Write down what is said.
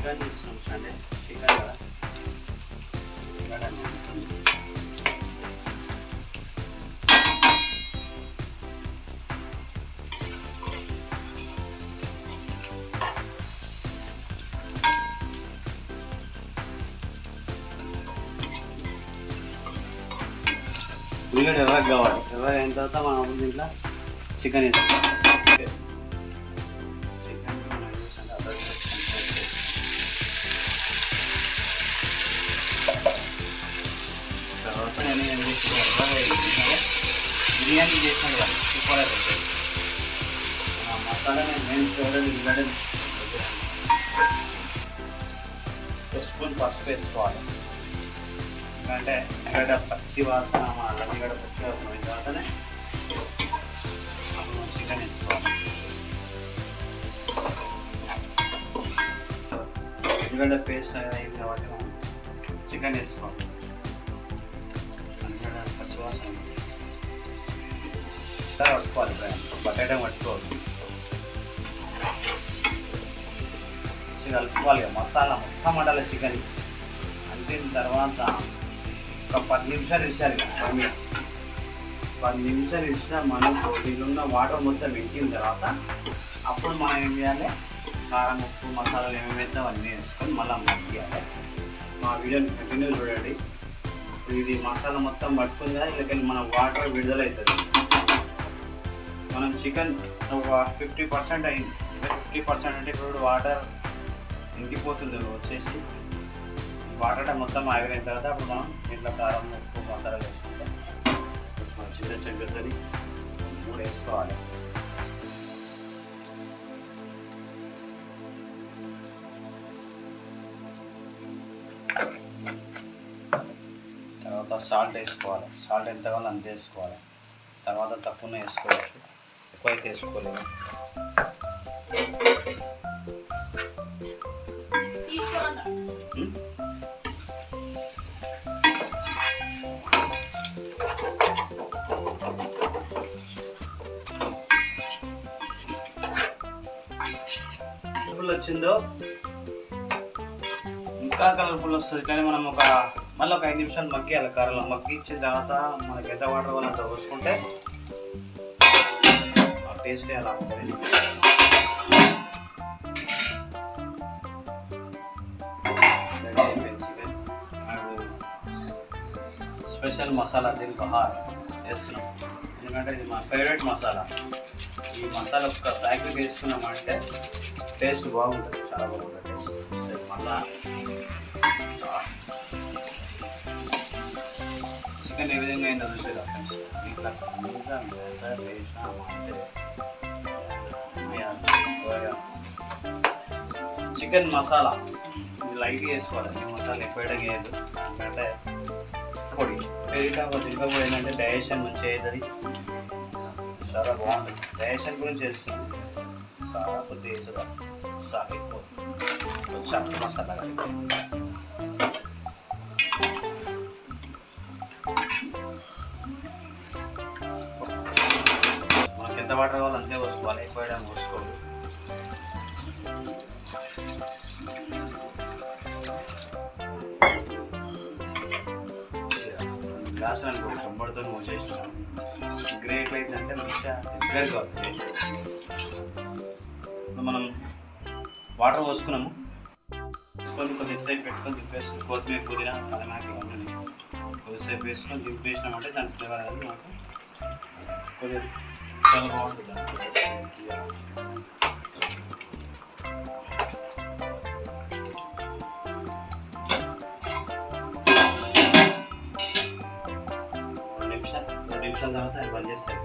Chicken చేస్తున్నాం Sunday chicken కదా ఉల్లిగడ్డ ఎర్రగా కావాలి. ఎర్రగా అయిన తర్వాత మనం దీంట్లో చికెన్ వేస్తాం. చికెన్ తర్వాత నేను ఏం చేసిన ఎర్రగా వేసుకుంటే బిర్యానీ చేసినాను కదా సూపర్గా ఉంటుంది. మసాలా నేను ఉల్లిగడ్డ స్పూన్ పసుపు వేసుకోవాలి. ఎందుకంటే ఉల్లిగడ్డ పచ్చి వాసన ఉల్లిగడ్డ పచ్చి వాసన అయిన తర్వాతనే అప్పుడు చికెన్ వేసుకోవాలి. ఉల్లిగడ్డ పేస్ట్ అయింది కాబట్టి మనం చికెన్ వేసుకోవాలి. ఉల్లిగడ్డ పచ్చి వాసన పట్టుకోవాలి. బకెట్ పట్టుకోవాలి. కలుపుకోవాలి. మసాలా మొత్తం వండాలి చికెన్. అంతిన తర్వాత ఒక 10 నిమిషాలు ఇచ్చారు. 10 నిమిషాలు ఇచ్చిన మనకు దీనిలో ఉన్న వాటర్ మొత్తం పెట్టిన తర్వాత అప్పుడు మనం ఏం చేయాలి, కారం ఉప్పు మసాలాలు ఏమేమి వేస్తే అవన్నీ వేసుకొని మళ్ళీ మగ్గియాలి. మా వీడియోని కంటిన్యూ చూడండి. ఇది మసాలా మొత్తం పట్టుకుంది కదా, ఇళ్ళకెళ్ళి మన వాటర్ విడుదలవుతుంది. మనం చికెన్ ఒక 50% అయింది. 50% అంటే ఇప్పుడు వాటర్ ఇంకిపోతుంది వచ్చేసి. వాటర్ మొత్తం ఆవిరైన తర్వాత అప్పుడు మనం ఇంట్లో కారం ఉప్పు మసాలాలు వేసుకుంటే చికెన్ చెంగుతుంది. 3 వేసుకోవాలి. తర్వాత సాల్ట్ వేసుకోవాలి. సాల్ట్ ఎంత కావాలో అంత వేసుకోవాలి. తర్వాత తక్కువనే వేసుకోవచ్చు, ఎక్కువైతే వేసుకోలేదు. వచ్చిందో ఇంకా కలర్ఫుల్ వస్తుంది. కానీ మనం మళ్ళీ ఒక 5 నిమిషాలు మగ్గియాలి. కారంలో మగ్గి ఇచ్చిన తర్వాత మనకి ఎంత వాటర్ వల్ల అంత పోసుకుంటే ఆ టేస్టే అలా ఉంటుంది. స్పెషల్ మసాలా దిల్ బహార్ వేస్తున్నాం. ఎందుకంటే ఇది మా ఫేవరెట్ మసాలా. ఈ మసాలా ఒక ప్యాకెట్ వేసుకున్నామంటే టేస్ట్ బాగుంటుంది, చాలా బాగుంటుంది టేస్ట్. మళ్ళా చికెన్ ఏ విధంగా అయిందో చూసేదా ఇట్లా చికెన్ మసాలా ఇది లైట్గా వేసుకోవాలి. మసాలా ఎక్కువ వేయడం వేయదు. ఎందుకంటే పొడి పెరిగితే ఇంకా కూడా ఏంటంటే డైజెషన్ మంచిగా అవుతుంది, చాలా బాగుంటుంది. డైజెషన్ గురించి చేస్తుంది. కాకపోతే వేసేదా ఎక్కువ చాట్ మసాలా మనకి ఎంత వాటర్ కావాలో అంతే పోసుకోవాలి, ఎక్కువ వేయడానికి పోసుకోవాలి. గ్లాసులు అనుకో కంబడితో మూసేస్తున్నాం. గ్రేట్ అయిందంటే మంచిగా దగ్గరగా అవుతుంది. మనం వాటర్ పోసుకున్నాము. కొద్దిగా సేపు పెట్టుకొని దింపేసుకుని కొత్తిమీర పుదీనా కలమాకి ఉంటుంది కొద్దిసేపు వేసుకొని దింపేసినామంటే దాని ఫ్లేవర్ అనేది మనకు కొద్దిగా చాలా బాగుంటుంది. 2 నిమిషాల తర్వాత అది బంద్ చేస్తారు.